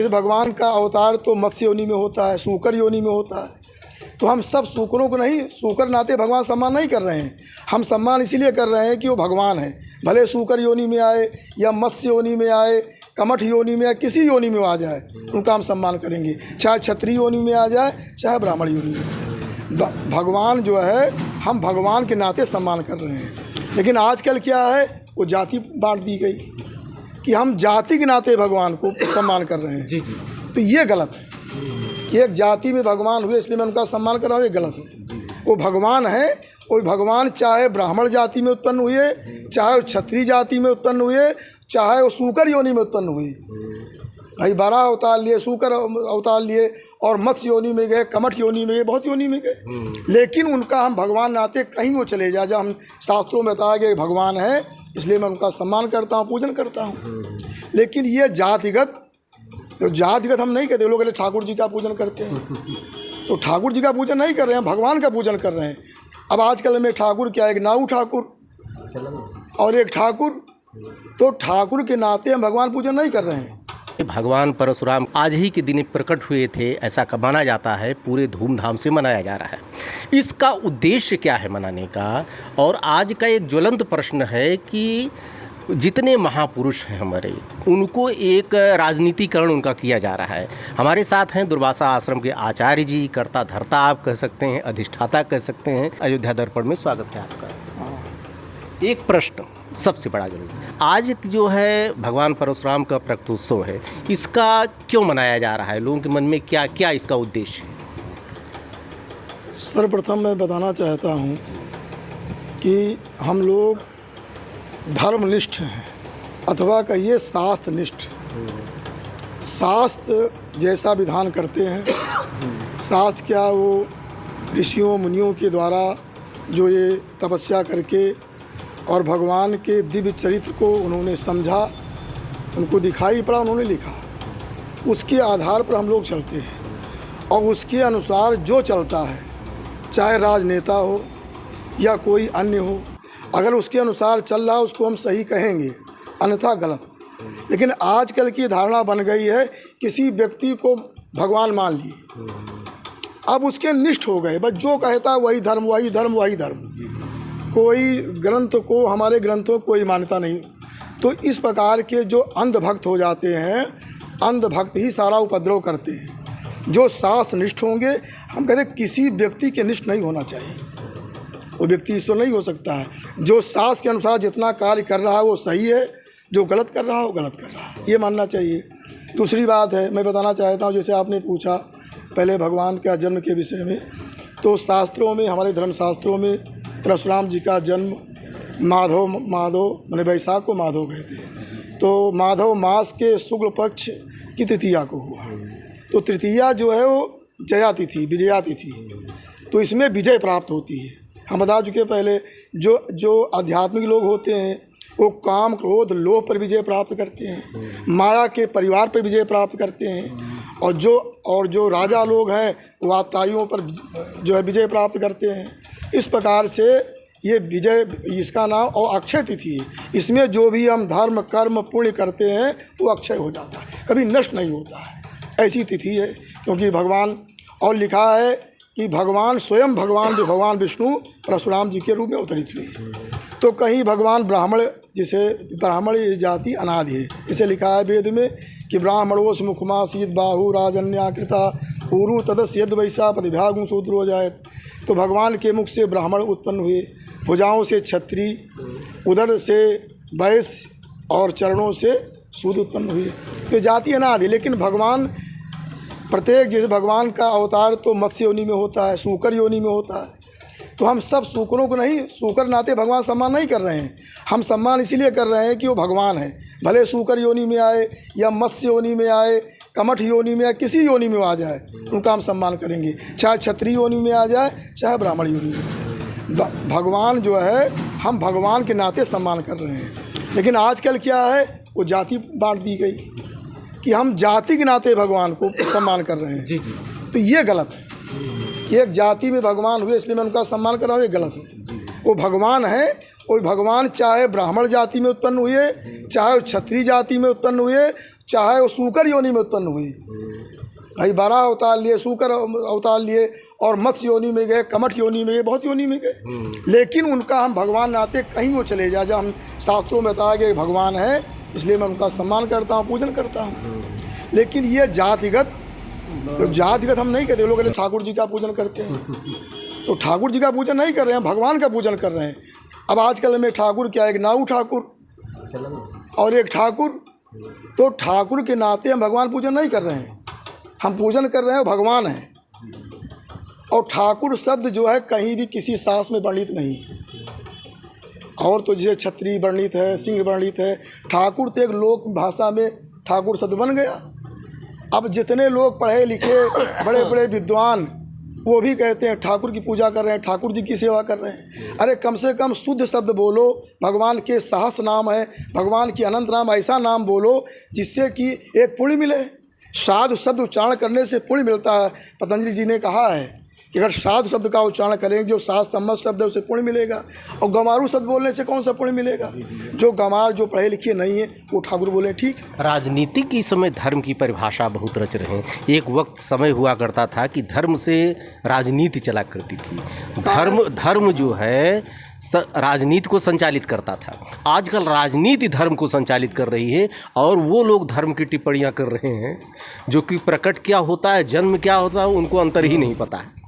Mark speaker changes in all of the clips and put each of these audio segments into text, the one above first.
Speaker 1: इस भगवान का अवतार तो मत्स्य योनि में होता है, सूकर योनि में होता है। तो हम सब सूकरों को नहीं, सूकर नाते भगवान सम्मान नहीं कर रहे हैं। हम सम्मान इसीलिए कर रहे हैं कि वो भगवान है। भले सूकर योनि में आए या मत्स्य योनि में आए, कमठ योनि में आए, किसी योनि में आ जाए उनका हम सम्मान करेंगे। चाहे क्षत्रिय योनि में आ जाए, चाहे ब्राह्मण योनि में आ जाए, भगवान जो है हम भगवान के नाते सम्मान कर रहे हैं। लेकिन आजकल क्या है, वो जाति बांट दी गई कि हम जाति के नाते भगवान को सम्मान कर रहे हैं।
Speaker 2: जी जी।
Speaker 1: तो ये गलत है कि एक जाति में भगवान हुए इसलिए मैं उनका सम्मान कर रहा हूँ, ये गलत है। वो भगवान है, वो भगवान चाहे ब्राह्मण जाति में उत्पन्न हुए, चाहे वो क्षत्रिय जाति में उत्पन्न हुए, चाहे वो सूकर योनि में उत्पन्न हुए। भाई 12 अवतार लिए, सूकर अवतार लिए और मत्स्य योनि में गए, कमठ योनि में गए, बहुत योनि में गए, लेकिन उनका हम भगवान नाते कहीं वो चले जाए। जब हम शास्त्रों में बताया गया भगवान है इसलिए मैं उनका सम्मान करता हूँ, पूजन करता हूँ। लेकिन ये जातिगत, तो जातिगत हम नहीं कहते। लोग कहते ठाकुर जी का पूजन करते हैं, तो ठाकुर जी का पूजन नहीं कर रहे हैं, भगवान का पूजन कर रहे हैं। अब आजकल में ठाकुर क्या है, एक नाऊ ठाकुर और एक ठाकुर, तो ठाकुर के नाते हम भगवान पूजन नहीं कर रहे हैं।
Speaker 2: भगवान परशुराम आज ही के दिन प्रकट हुए थे, ऐसा माना जाता है, पूरे धूमधाम से मनाया जा रहा है। इसका उद्देश्य क्या है मनाने का? और आज का एक ज्वलंत प्रश्न है कि जितने महापुरुष हैं हमारे, उनको एक राजनीतिकरण उनका किया जा रहा है। हमारे साथ हैं दुर्वासा आश्रम के आचार्य जी, कर्ता धर्ता आप कह सकते हैं, अधिष्ठाता कह सकते हैं। अयोध्या दर्पण में स्वागत है आपका। एक प्रश्न सबसे बड़ा जरूरी, आज जो है भगवान परशुराम का प्रकटोत्सव है, इसका क्यों मनाया जा रहा है? लोगों के मन में क्या क्या इसका उद्देश्य है?
Speaker 1: सर्वप्रथम मैं बताना चाहता हूँ कि हम लोग धर्मनिष्ठ हैं, अथवा कहिए शास्त्रनिष्ठ। शास्त्र जैसा विधान करते हैं, शास्त्र क्या, वो ऋषियों मुनियों के द्वारा जो ये तपस्या करके और भगवान के दिव्य चरित्र को उन्होंने समझा, उनको दिखाई पड़ा, उन्होंने लिखा, उसके आधार पर हम लोग चलते हैं। और उसके अनुसार जो चलता है, चाहे राजनेता हो या कोई अन्य हो, अगर उसके अनुसार चल रहा है उसको हम सही कहेंगे, अन्यथा गलत। लेकिन आजकल की धारणा बन गई है, किसी व्यक्ति को भगवान मान लिए, अब उसके निष्ठ हो गए, बस जो कहता वही धर्म, वही धर्म, वही धर्म। कोई ग्रंथ को, हमारे ग्रंथों को कोई मान्यता नहीं। तो इस प्रकार के जो अंधभक्त हो जाते हैं, अंधभक्त ही सारा उपद्रव करते हैं। जो शास्त्र निष्ठ होंगे, हम कहते हैं किसी व्यक्ति के निष्ठ नहीं होना चाहिए, वो व्यक्ति ईश्वर नहीं हो सकता है। जो शास्त्र के अनुसार जितना कार्य कर रहा है वो सही है, जो गलत कर रहा है वो गलत कर रहा है, ये मानना चाहिए। दूसरी बात है, मैं बताना चाहता हूँ, जैसे आपने पूछा पहले भगवान का जन्म के विषय में, तो शास्त्रों में, हमारे धर्मशास्त्रों में परशुराम जी का जन्म माधव मैंने वैशाख को माधव कहते हैं, तो माधव मास के शुक्ल पक्ष की तृतीया को हुआ। तो तृतीया जो है वो जया तिथि, विजया तिथि, तो इसमें विजय प्राप्त होती है। हम बता चुके पहले, जो आध्यात्मिक लोग होते हैं वो काम क्रोध लोभ पर विजय प्राप्त करते हैं, माया के परिवार पर विजय प्राप्त करते हैं, और जो राजा लोग हैं वो आताइयों पर जो है विजय प्राप्त करते हैं। इस प्रकार से ये विजय, इसका नाम, और अक्षय तिथि है, इसमें जो भी हम धर्म कर्म पुण्य करते हैं वो अक्षय हो जाता है, कभी नष्ट नहीं होता है, ऐसी तिथि है। क्योंकि भगवान, और लिखा है कि भगवान स्वयं भगवान विष्णु परशुराम जी के रूप में अवतरित हुए। तो कहीं भगवान ब्राह्मण, जिसे ब्राह्मण जाति अनादि है, इसे लिखा है वेद में कि ब्राह्मणोस मुखमासीत बाहु राजन्याकृता ऊरु तदस्य यद वैसा पतिभ्यागुं शूद्रो जायत। तो भगवान के मुख से ब्राह्मण उत्पन्न हुए, भुजाओं से क्षत्रिय, उदर से वैश्य और चरणों से शूद्र उत्पन्न हुए। तो जाति अनादि, लेकिन भगवान प्रत्येक, जैसे भगवान का अवतार तो मत्स्य योनि में होता है, सूकर योनि में होता है, तो हम सब सूकरों को नहीं, सूकर नाते भगवान सम्मान नहीं कर रहे हैं। हम सम्मान इसीलिए कर रहे हैं कि वो भगवान है। भले सूकर योनि में आए या मत्स्य योनि में आए, कमठ योनि में आए, किसी योनि में आ जाए उनका हम सम्मान करेंगे। चाहे क्षत्रिय योनि में आ जाए, चाहे ब्राह्मण योनि में आ जाए, भगवान जो है हम भगवान के नाते सम्मान कर रहे हैं। लेकिन आजकल क्या है, वो जाति बांट दी गई कि हम जाति के नाते भगवान को सम्मान कर रहे हैं।
Speaker 2: जी जी।
Speaker 1: तो ये गलत है कि एक जाति में भगवान हुए इसलिए मैं उनका सम्मान कर रहा हूँ, ये गलत है। वो भगवान है, वो भगवान चाहे ब्राह्मण जाति में उत्पन्न हुए, चाहे क्षत्रिय जाति में उत्पन्न हुए, चाहे वो सूकर योनि में उत्पन्न हुई, भाई बारह अवतार लिए, सूकर अवतार लिए, और मत्स्य योनि में गए, कमठ योनि में गए, बहुत योनि में गए, लेकिन उनका हम भगवान नाते कहीं वो चले जाए। जब हम शास्त्रों में बताया गया भगवान है, इसलिए मैं उनका सम्मान करता हूँ, पूजन करता हूँ। लेकिन ये जातिगत, तो जातिगत हम नहीं कहते। लोग ठाकुर जी का पूजन करते हैं, तो ठाकुर जी का पूजन नहीं कर रहे हैं, भगवान का पूजन कर रहे हैं। अब आजकल में ठाकुर क्या है, एक नाऊ ठाकुर और एक ठाकुर, तो ठाकुर के नाते हम भगवान पूजन नहीं कर रहे हैं, हम पूजन कर रहे हैं भगवान है। और ठाकुर शब्द जो है कहीं भी किसी शास्त्र में वर्णित नहीं, और तो जैसे क्षत्रिय वर्णित है, सिंह वर्णित है, ठाकुर तो एक लोक भाषा में ठाकुर शब्द बन गया। अब जितने लोग पढ़े लिखे बड़े बड़े विद्वान, वो भी कहते हैं ठाकुर की पूजा कर रहे हैं, ठाकुर जी की सेवा कर रहे हैं। अरे कम से कम शुद्ध शब्द बोलो, भगवान के सहस्र नाम है, भगवान की अनंत नाम, ऐसा नाम बोलो जिससे कि एक पुण्य मिले। साधु शब्द उच्चारण करने से पुण्य मिलता है। पतंजलि जी ने कहा है कि अगर साधु शब्द का उच्चारण करेंगे, जो शास्त्र सम्मत शब्द है उसे पुण्य मिलेगा, और गंवारू शब्द बोलने से कौन सा पुण्य मिलेगा। जो गंवार, जो पढ़े लिखे नहीं है, वो ठाकुर बोले ठीक।
Speaker 2: राजनीति की समय धर्म की परिभाषा बहुत रच रहे हैं। एक वक्त समय हुआ करता था कि धर्म से राजनीति चला करती थी। धर्म जो है राजनीति को संचालित करता था। आजकल राजनीति धर्म को संचालित कर रही है, और वो लोग धर्म की टिप्पणियां कर रहे हैं जो कि प्रकट क्या होता है, जन्म क्या होता है, उनको अंतर ही नहीं पता है।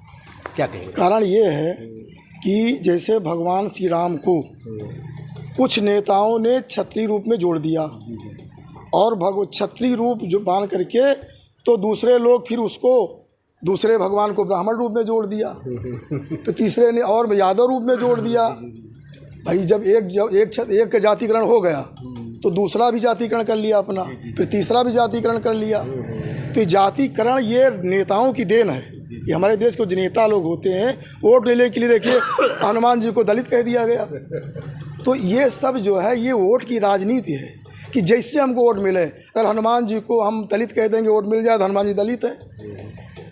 Speaker 2: क्या कहेंगे?
Speaker 1: कारण ये है कि जैसे भगवान श्री राम को कुछ नेताओं ने क्षत्रिय रूप में जोड़ दिया, और क्षत्रिय रूप जो बांध करके, तो दूसरे लोग फिर उसको, दूसरे भगवान को ब्राह्मण रूप में जोड़ दिया, तो तीसरे ने और यादव रूप में जोड़ दिया। भाई जब एक का जातिकरण हो गया, तो दूसरा भी जातिकरण कर लिया अपना, फिर तीसरा भी जातिकरण कर लिया। तो जातिकरण ये नेताओं की देन है। ये हमारे देश के जो नेता लोग होते हैं, वोट लेने के लिए, देखिए हनुमान जी को दलित कह दिया गया। तो ये सब जो है, ये वोट की राजनीति है कि जैसे हमको वोट मिले। अगर हनुमान जी को हम दलित कह देंगे, वोट मिल जाए, तो हनुमान जी दलित है।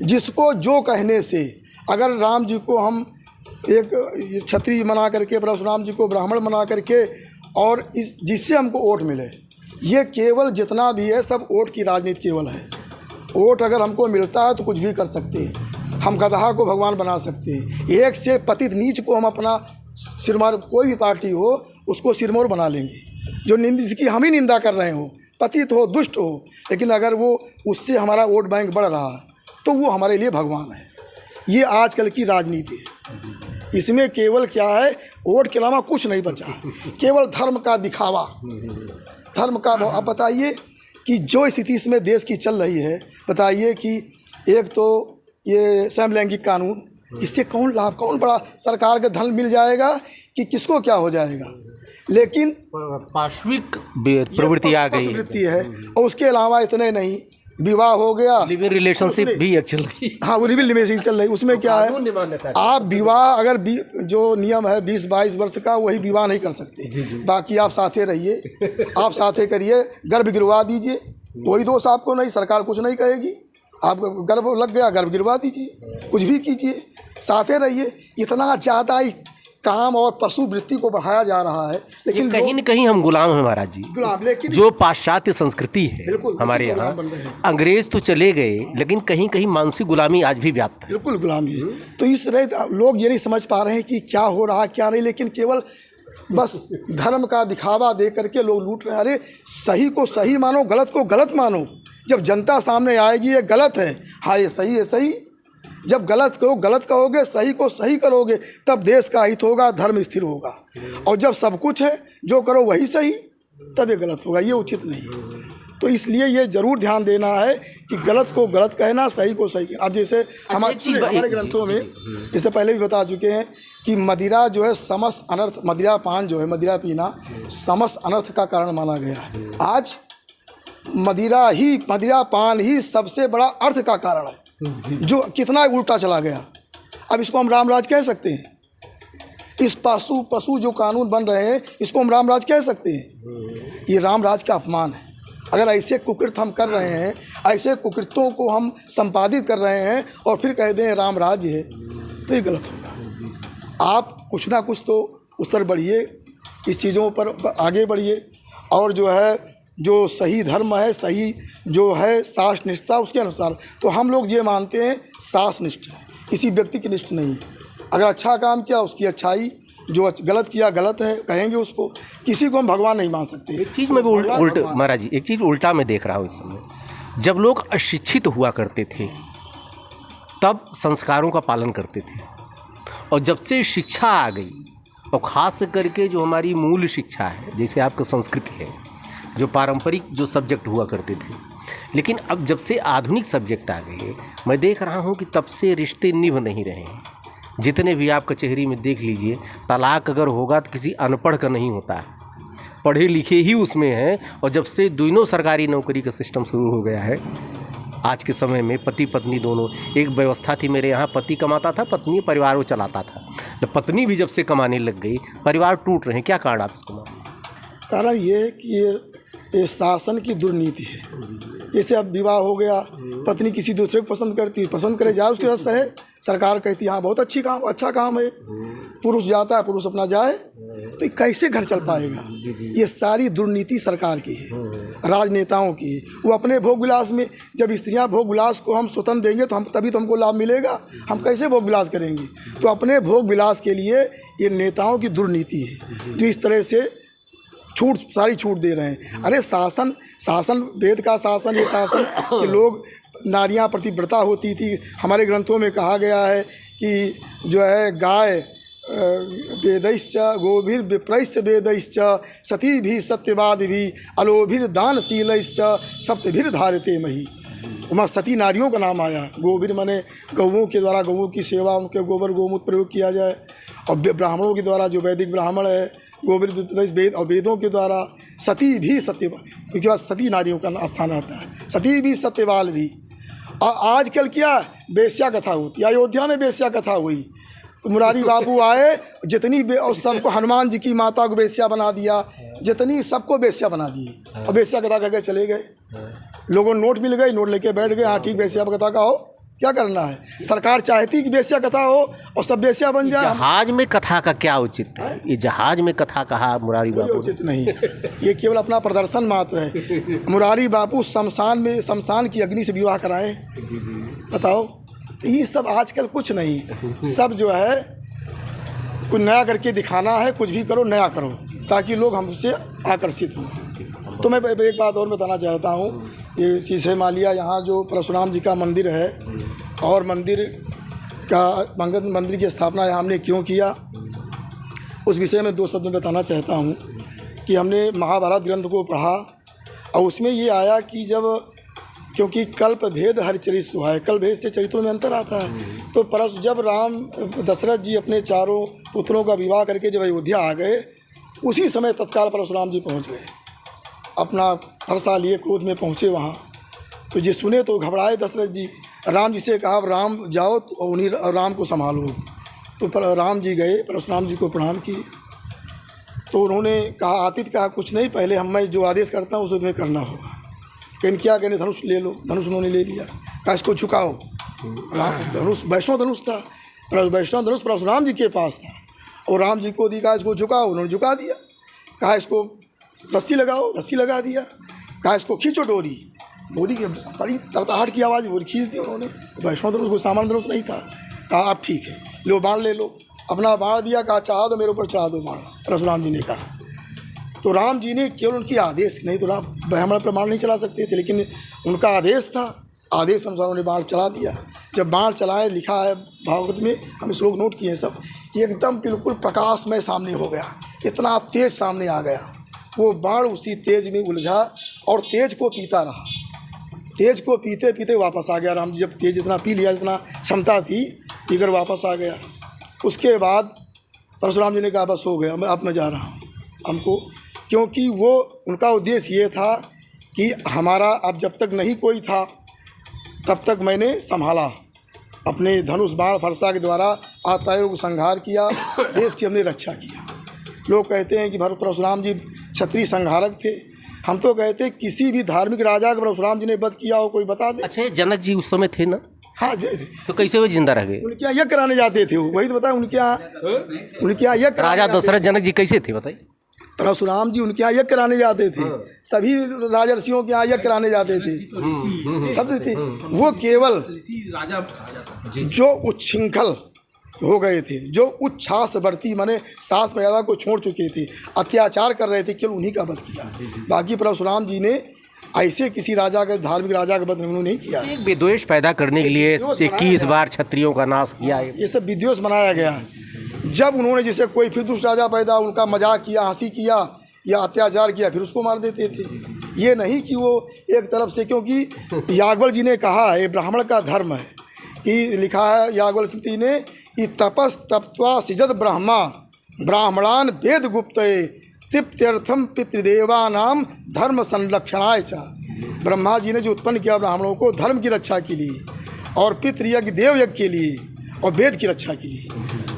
Speaker 1: जिसको जो कहने से, अगर राम जी को हम एक क्षत्रिय बना करके, परशुराम जी को ब्राह्मण बना करके, और इस जिससे हमको वोट मिले, ये केवल जितना भी है सब वोट की राजनीति केवल है। वोट अगर हमको मिलता है तो कुछ भी कर सकते हैं। हम गधा को भगवान बना सकते हैं। एक से पतित नीच को हम अपना सिरमौर, कोई भी पार्टी हो उसको सिरमौर बना लेंगे। जो जिसकी हम ही निंदा कर रहे हो, पतित हो, दुष्ट हो, लेकिन अगर वो उससे हमारा वोट बैंक बढ़ रहा है तो वो हमारे लिए भगवान है। ये आजकल की राजनीति है। इसमें केवल क्या है, वोट के अलावा कुछ नहीं बचा, केवल धर्म का दिखावा, धर्म का। आप बताइए कि जो स्थिति इसमें देश की चल रही है, बताइए कि एक तो ये समलैंगिक कानून, इससे कौन लाभ, कौन बड़ा सरकार का धन मिल जाएगा कि किसको क्या हो जाएगा। लेकिन
Speaker 2: पाशविक प्रवृत्ति आ गई
Speaker 1: है। और उसके अलावा इतने नहीं, विवाह हो गया,
Speaker 2: लिविंग रिलेशनशिप भी एक चल रही।
Speaker 1: हाँ, वो लिविंग रिलेशनशिप चल रही। उसमें क्या है, आप विवाह अगर जो नियम है 20-22 वर्ष का, वही विवाह नहीं कर सकते। बाकी आप साथे रहिए, आप साथे करिए, गर्भ गिरवा दीजिए, कोई दोष आपको नहीं, सरकार कुछ नहीं कहेगी। आप गर्भ लग गया, गर्भ गिरवा दीजिए, कुछ भी कीजिए, साथे रहिए। इतना ज़्यादा ही काम और पशु वृत्ति को बढ़ाया जा रहा है। लेकिन
Speaker 2: कहीं न कहीं हम गुलाम हैं महाराज जी।
Speaker 1: गुलाम, लेकिन
Speaker 2: जो पाश्चात्य संस्कृति है हमारे यहाँ, अंग्रेज तो चले गए, लेकिन कहीं कहीं मानसिक गुलामी आज भी व्याप्त है।
Speaker 1: बिल्कुल गुलामी है। तो इस तरह लोग ये नहीं समझ पा रहे हैं कि क्या हो रहा क्या नहीं, लेकिन केवल बस धर्म का दिखावा दे करके लोग लूट रहे हैं। अरे सही को सही मानो, गलत को गलत मानो। जब जनता सामने आएगी ये गलत है, हाँ ये सही है, सही। जब गलत को गलत कहोगे, सही को सही करोगे, तब देश का हित होगा, धर्म स्थिर होगा। और जब सब कुछ है, जो करो वही सही, तब ये गलत होगा, ये उचित नहीं है। तो इसलिए ये जरूर ध्यान देना है कि गलत को गलत कहना, सही को सही कहना। अब जैसे हमारे ग्रंथों में, जैसे पहले भी बता चुके हैं कि मदिरा जो है समस्त अनर्थ, मदिरा पान जो है, मदिरा पीना समस्त अनर्थ का कारण माना गया है। आज मदिरा पान ही सबसे बड़ा अर्थ का कारण है, जो कितना उल्टा चला गया। अब इसको हम रामराज कह सकते हैं। इस पशु जो कानून बन रहे हैं, इसको हम रामराज कह सकते हैं। ये रामराज का अपमान है। अगर ऐसे कुकृत हम कर रहे हैं, ऐसे कुकृतों को हम संपादित कर रहे हैं और फिर कह दें राम राज्य है, तो ये गलत होगा। आप कुछ ना कुछ तो उस तरह बढ़िए, इस चीज़ों पर आगे बढ़िए। और जो है जो सही धर्म है, सही जो है शास्त्र निष्ठा, उसके अनुसार। तो हम लोग ये मानते हैं शास्त्र निष्ठ है, किसी व्यक्ति की निष्ठ नहीं। अगर अच्छा काम किया उसकी अच्छाई, जो गलत किया गलत है कहेंगे उसको। किसी को हम भगवान नहीं मान सकते।
Speaker 2: एक चीज़ मैं भी उल्ट महाराज जी, एक चीज़ उल्टा मैं देख रहा हूँ इस समय। जब लोग अशिक्षित हुआ करते थे तब संस्कारों का पालन करते थे, और जब से शिक्षा आ गई, और ख़ास करके जो हमारी मूल शिक्षा है, जैसे आपका संस्कृति है, जो पारंपरिक जो सब्जेक्ट हुआ करते थे, लेकिन अब जब से आधुनिक सब्जेक्ट आ गए, मैं देख रहा हूँ कि तब से रिश्ते निभ नहीं रहे हैं। जितने भी आप कचहरी में देख लीजिए, तलाक अगर होगा तो किसी अनपढ़ का नहीं होता है, पढ़े लिखे ही उसमें हैं। और जब से दोनों सरकारी नौकरी का सिस्टम शुरू हो गया है, आज के समय में पति पत्नी दोनों, एक व्यवस्था थी मेरे यहाँ, पति कमाता था, पत्नी परिवार को चलाता था। जब पत्नी भी जब से कमाने लग गई, परिवार टूट रहे हैं। क्या कारण आप इसको मानते हैं?
Speaker 1: कारण ये है कि ये शासन की दुर्नीति है। जैसे अब विवाह हो गया, पत्नी किसी दूसरे को पसंद करती है, पसंद करे जाए उसके साथ सहे, सरकार कहती है हाँ बहुत अच्छा काम है, पुरुष जाता है, पुरुष अपना जाए, तो ये कैसे घर चल पाएगा? ये सारी दुर्नीति सरकार की है, राजनेताओं की है। वो अपने भोग विलास में, जब स्त्रियां भोग विलास को हम स्वतंत्र देंगे तो हम तभी तो हमको लाभ मिलेगा। हम कैसे भोग विलास करेंगे? तो अपने भोग विलास के लिए ये नेताओं की दुर्नीति है, जो इस तरह से सारी छूट दे रहे हैं। अरे शासन वेद का शासन, ये शासन कि लोग नारियां प्रतिव्रता होती थी। हमारे ग्रंथों में कहा गया है कि जो है गाय वेदैश्च गोभिर विप्रैश्च वेदैश्च सती भी सत्यवाद भी अलोभिर दानशीलैश्च सप्तभिर धारते मही। वहाँ सती नारियों का नाम आया। गोभिर माने गौओं के द्वारा, गौओं की सेवा, उनके गोबर गोमूत्र प्रयोग किया जाए। और ब्राह्मणों के द्वारा, जो वैदिक ब्राह्मण है, गोबर वेद, और वेदों के द्वारा सती भी सत्यवाल, उसके बाद सती नारियों का स्थान आता है, सती भी सत्यवाल भी। और आजकल क्या वेश्या कथा होती है, अयोध्या में वेश्या कथा हुई, मुरारी बाबू आए, जितनी और सबको, हनुमान जी की माता को वेश्या बना दिया, जितनी सबको वेश्या बना दी, और वेश्या कथा करके चले गए। लोगों को नोट मिल गए, नोट लेके बैठ गए, हाँ ठीक वेश्या कथा का हो, क्या करना है? सरकार चाहती कि वेश्या कथा हो और सब वेश्या बन जाए।
Speaker 2: जहाज में कथा का क्या उचित है? ये जहाज में कथा कहा मुरारी बापू,
Speaker 1: उचित नहीं है। ये केवल अपना प्रदर्शन मात्र है। मुरारी बापू शमशान की अग्नि से विवाह कराएं, बताओ? ये सब आजकल कुछ नहीं, सब जो है कुछ नया करके दिखाना है। कुछ भी करो, नया करो, ताकि लोग हमसे आकर्षित हों। तो मैं एक बात और बताना चाहता हूँ, ये चीज़ है, मालिया यहाँ जो परशुराम जी का मंदिर है, और मंदिर की स्थापना यहाँ हमने क्यों किया, उस विषय में 2 शब्द में बताना चाहता हूँ। कि हमने महाभारत ग्रंथ को पढ़ा, और उसमें ये आया कि क्योंकि कल्प भेद हर चरित सुहाए, कल्प भेद से चरित्रों में अंतर आता है। तो जब राम दशरथ जी अपने चारों पुत्रों का विवाह करके जब अयोध्या आ गए, उसी समय तत्काल परशुराम जी पहुँच गए, अपना फरसा लिए क्रोध में पहुँचे वहाँ। तो ये सुने तो घबराए दशरथ जी। राम जी से कहा, राम जाओ तो उन्हीं राम को संभालो। तो राम जी गए, परशुराम जी को प्रणाम किए। तो उन्होंने कहा, आतिथ्य कहा, कुछ नहीं, पहले मैं जो आदेश करता हूँ उसे तुम्हें करना होगा। कहने क्या, कहने धनुष ले लो। धनुष उन्होंने ले लिया, कहा इसको झुकाओ। धनुष वैष्णव धनुष था, वैष्णव धनुष परशुराम जी के पास था, और राम जी को दिखा इसको झुकाओ, उन्होंने झुका दिया। कहा इसको रस्सी लगाओ, रस्सी लगा दिया। कहा इसको खींचो डोरी, डोरी की बड़ी तरताहट की आवाज़, वो खींच दी उन्होंने। वैष्णव धनुष कोई सामान्य धनुष नहीं था। कहा आप ठीक है, लो बाण ले लो। अपना बाण दिया, कहा चढ़ा दो, मेरे ऊपर चढ़ा दो बाण, परशुराम जी ने कहा। तो राम जी ने केवल उनकी आदेश, नहीं तो राम ब्राह्मण प्रमाण नहीं चला सकते थे, लेकिन उनका आदेश था, आदेश अनुसार उन्होंने बाण चला दिया। जब बाण चलाए, लिखा है भागवत में, हम इस लोग नोट किए सब, एकदम बिल्कुल प्रकाशमय सामने हो गया, इतना तेज सामने आ गया। वो बाण उसी तेज में उलझा और तेज को पीता रहा। तेज को पीते पीते वापस आ गया। राम जी जब तेज इतना पी लिया, जितना क्षमता थी, पीकर वापस आ गया। उसके बाद परशुराम जी ने कहा बस हो गया, मैं अब मैं जा रहा हूँ हमको, क्योंकि वो उनका उद्देश्य ये था कि हमारा अब जब तक नहीं कोई था तब तक मैंने संभाला, अपने धनुष बाण फरसा के द्वारा आताओं को संहार किया, देश की हमने रक्षा किया। लोग कहते हैं कि परशुराम जी क्षत्रिय संहारक थे। हम तो कहते हैं किसी भी धार्मिक राजा का परशुराम जी ने वध किया हो, कोई बता दे।
Speaker 2: अच्छा, जनक जी उस समय थे ना?
Speaker 1: हाँ,
Speaker 2: तो कैसे वो जिंदा रह गए?
Speaker 1: उनके यहाँ यज्ञ कराने जाते थे, वही तो बताया। उनके यहाँ यज्ञ,
Speaker 2: राजा दशरथ जनक जी कैसे थे बताइए?
Speaker 1: परशुराम जी उनके यहाँ यज्ञ कराने जाते थे, सभी राजर्षियों के यहाँ यज्ञ कराने जाते थे, सब थे। वो केवल
Speaker 3: राजा कहा जाता है।
Speaker 1: जो उच्छृंखल हो गए थे, जो उच्छ्वास वर्ती माने सात मर्यादा को छोड़ चुके थे, अत्याचार कर रहे थे, केवल उन्हीं का वध किया। बाकी परशुराम जी ने ऐसे किसी राजा का, धार्मिक राजा का वध उन्होंने नहीं किया।
Speaker 2: एक विद्वेष पैदा करने के लिए 21 बार क्षत्रियों का नाश किया है।
Speaker 1: ये सब विद्वेष बनाया गया। जब उन्होंने जिसे कोई फिर दुष्ट राजा पैदा, उनका मजाक किया, हंसी किया या अत्याचार किया, फिर उसको मार देते थे। ये नहीं कि वो एक तरफ से, क्योंकि याज्ञवल्क्य जी ने कहा है, ब्राह्मण का धर्म है कि लिखा है याज्ञवल्क्य स्मृति ने कि तपस तप्त्वा सिजत ब्रह्मा ब्राह्मणान वेद गुप्तये तृप्त्यर्थम पितृदेवानाम धर्म संरक्षणाय च। ब्रह्मा जी ने जो उत्पन्न किया ब्राह्मणों को धर्म की रक्षा के लिए, और पितृयज्ञ देवयज्ञ के लिए, और वेद की रक्षा के लिए।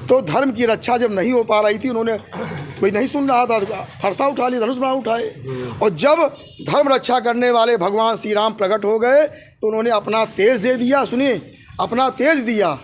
Speaker 1: तो धर्म की रक्षा जब नहीं हो पा रही थी, उन्होंने, कोई नहीं सुन रहा था, फरसा उठा लिया, धनुष बाण उठाए। और जब धर्म रक्षा करने वाले भगवान श्री राम प्रकट हो गए तो उन्होंने अपना तेज दे दिया। सुनिए, अपना तेज दिया,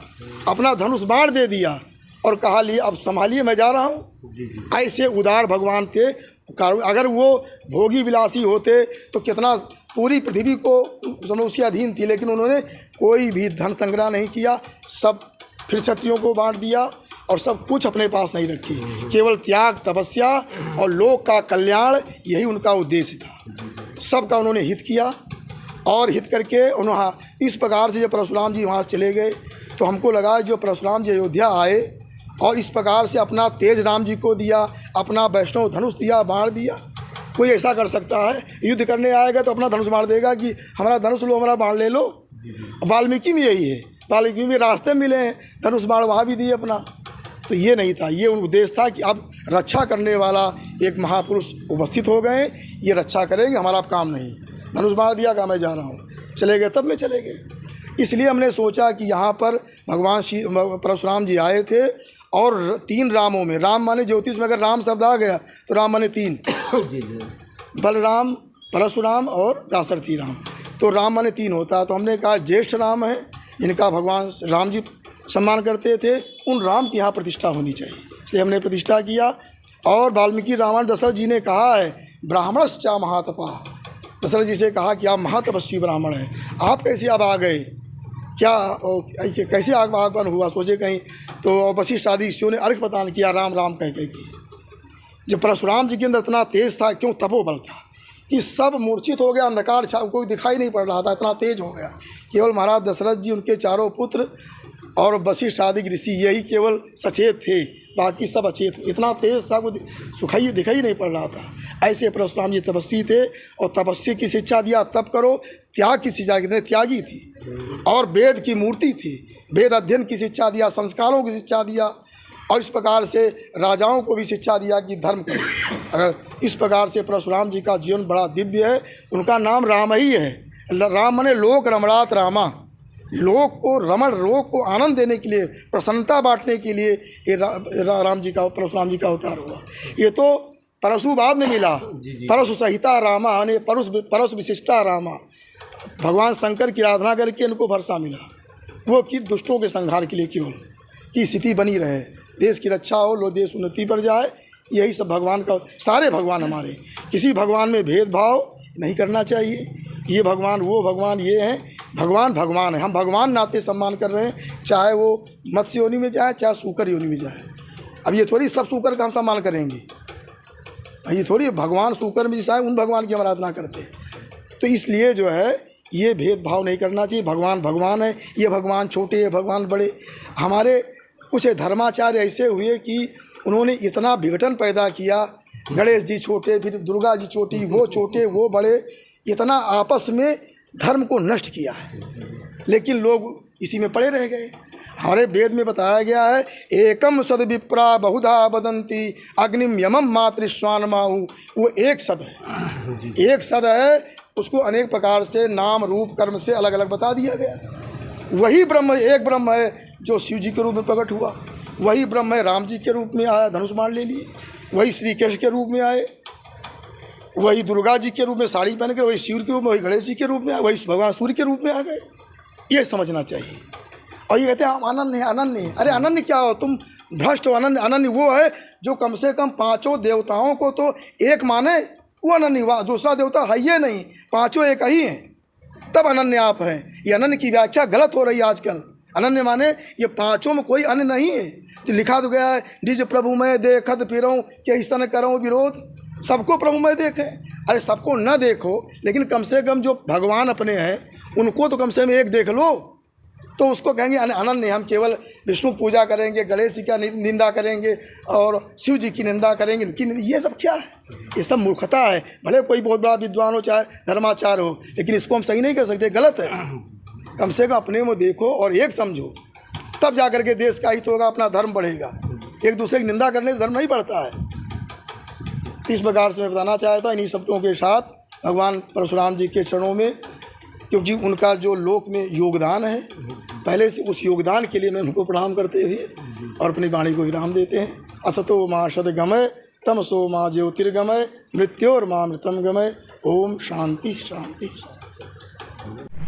Speaker 1: अपना धनुष बाण दे दिया और कहा लिए अब संभालिए, मैं जा रहा हूँ। ऐसे उदार भगवान थे। अगर वो भोगी विलासी होते तो कितना पूरी पृथ्वी को उसके अधीन थी, लेकिन उन्होंने कोई भी धन संग्रह नहीं किया, सब फिर क्षत्रियों को बांट दिया और सब कुछ अपने पास नहीं रखी। केवल त्याग, तपस्या और लोक का कल्याण, यही उनका उद्देश्य था। सबका उन्होंने हित किया, और हित करके उन्होंने इस प्रकार से जब परशुराम जी वहाँ से चले गए तो हमको लगा जो परशुराम जी अयोध्या आए और इस प्रकार से अपना तेज राम जी को दिया, अपना वैष्णव धनुष दिया, बाण दिया। कोई ऐसा कर सकता है? युद्ध करने आएगा तो अपना धनुष बाण देगा कि हमारा धनुष लो, हमारा बाण ले लो। वाल्मीकि में यही है, वाल्मीकि में रास्ते मिले हैं, धनुष बाण वहाँ भी दिए अपना। तो ये नहीं था, ये उद्देश्य था कि अब रक्षा करने वाला एक महापुरुष उपस्थित हो गए, ये रक्षा करेंगे, हमारा अब काम नहीं। धनुष बाण दिया, कहा मैं जा रहा हूँ, चले गए, तब में चले गए। इसलिए हमने सोचा कि यहाँ पर भगवान श्री परशुराम जी आए थे, और 3 रामों में, राम माने ज्योतिष में अगर राम शब्द आ गया तो राम माने 3, बलराम, परशुराम और दाशरथी राम। तो राम माने 3 होता है। तो हमने कहा ज्येष्ठ राम है, जिनका भगवान राम जी सम्मान करते थे, उन राम की यहाँ प्रतिष्ठा होनी चाहिए, इसलिए हमने प्रतिष्ठा किया। और वाल्मीकि रामायण दशरथ जी ने कहा है ब्राह्मणश्चा महातपा, दशरथ जी से कहा कि आप महातपस्वी ब्राह्मण हैं, आप कैसे अब आ गए, क्या कैसे आगमन हुआ? सोचे कहीं। तो वशिष्ठ आदि ऋषियों ने अर्घ प्रदान किया राम राम कह के। जब परशुराम जी के अंदर इतना तेज था, क्यों तपोबल था कि सब मूर्छित हो गया, अंधकार छा, कोई दिखाई नहीं पड़ रहा था, इतना तेज हो गया। केवल महाराज दशरथ जी, उनके 4 पुत्र और वशिष्ठ आदि ऋषि, यही केवल सचेत थे, बाकी सब अचेत। इतना तेज था, कोई सुखाई दिखाई नहीं पड़ रहा था। ऐसे परशुराम जी तपस्वी थे, और तपस्वी की शिक्षा दिया, तप करो। त्याग की शिक्षा, कितने त्यागी थी, और वेद की मूर्ति थी, वेद अध्ययन की शिक्षा दिया, संस्कारों की शिक्षा दिया, और इस प्रकार से राजाओं को भी शिक्षा दिया कि धर्म करो। अगर इस प्रकार से परशुराम जी का जीवन बड़ा दिव्य है। उनका नाम राम ही है। राम माने लोक रमणात रामा, लोक को रमण, लोक को आनंद देने के लिए, प्रसन्नता बांटने के लिए ये राम जी का, परशुराम जी का अवतार हुआ। ये तो परशु बाद में मिला, परशु सहिता रामा, यानी परशु विशिष्टा रामा। भगवान शंकर की आराधना करके इनको भरसा मिला, वो कि दुष्टों के संहार के लिए केवल की स्थिति बनी रहे, देश की रक्षा हो, लो देश उन्नति पर जाए। यही सब भगवान का, सारे भगवान हमारे, किसी भगवान में भेदभाव नहीं करना चाहिए। ये भगवान, वो भगवान, ये हैं। भगवान भगवान है, हम भगवान नाते सम्मान कर रहे हैं, चाहे वो मत्स्य योनि में जाए, चाहे सूकर योनि में जाए। अब ये थोड़ी सब सूकर का हम सम्मान करेंगे, ये थोड़ी भगवान सूकर में जिसाए उन भगवान की हम आराधना करते हैं। तो इसलिए जो है ये भेदभाव नहीं करना चाहिए। भगवान भगवान है, ये भगवान छोटे, ये भगवान बड़े। हमारे कुछ धर्माचार्य ऐसे हुए कि उन्होंने इतना विघटन पैदा किया, गणेश जी छोटे, फिर दुर्गा जी छोटी, वो छोटे, वो बड़े, इतना आपस में धर्म को नष्ट किया है। लेकिन लोग इसी में पड़े रह गए। हमारे वेद में बताया गया है एकम सद विप्रा बहुधा वदंती अग्निम यमम मातृश्वान माहू। वो एक सद है, एक सद है, उसको अनेक प्रकार से नाम रूप कर्म से अलग अलग बता दिया गया। वही ब्रह्म, एक ब्रह्म है जो शिव जी के रूप में प्रकट हुआ, वही ब्रह्म है राम जी के रूप में आया, धनुष बाण ले लिए, वही श्री कृष्ण के रूप में आए, वही दुर्गा जी के रूप में साड़ी पहन कर, वही शिव के रूप में, वही गणेश जी के रूप में आए, वही भगवान सूर्य के रूप में आ गए। ये समझना चाहिए। और ये कहते हैं हम अनन्य हैं, अनन्य हैं। अरे अनन्य क्या हो तुम? भ्रष्ट अनन्य अनन्य वो है जो कम से कम पांचों देवताओं को तो एक माने, वो अनन्य हुआ। दूसरा देवता है ये नहीं, पांचों एक ही हैं, तब अनन्य आप हैं। ये अनन्य की व्याख्या गलत हो रही है आजकल। अनन्य माने ये पांचों में कोई अन्य नहीं है। तो लिखा तो गया है, निज प्रभु मैं देखत फिरऊँ कि स्तन करऊँ विरोध। सबको प्रभु मैं देखें, अरे सबको न देखो, लेकिन कम से कम जो भगवान अपने हैं उनको तो कम से कम एक देख लो, तो उसको कहेंगे अनन्य। हम केवल विष्णु पूजा करेंगे, गणेश जी का निंदा करेंगे और शिव जी की निंदा करेंगे, ये सब क्या है? ये सब मूर्खता है। भले कोई बहुत बड़ा विद्वान हो, चाहे धर्माचार्य हो, लेकिन इसको हम सही नहीं कर सकते, गलत है। कम से कम अपने में देखो और एक समझो, तब जा कर के देश का हित होगा, अपना धर्म बढ़ेगा। एक दूसरे की निंदा करने से धर्म नहीं बढ़ता है। इस प्रकार से मैं बताना चाहता हूँ इन्हीं शब्दों के साथ भगवान परशुराम जी के चरणों में, क्योंकि उनका जो लोक में योगदान है, पहले से उस योगदान के लिए मैं उनको प्रणाम करते हुए और अपनी वाणी को विराम देते हैं। असतो मां सद्गमय तमसो मां ज्योतिर्गमय मृत्योर्मा मृतम गमय। ओम शांति शांति शांति।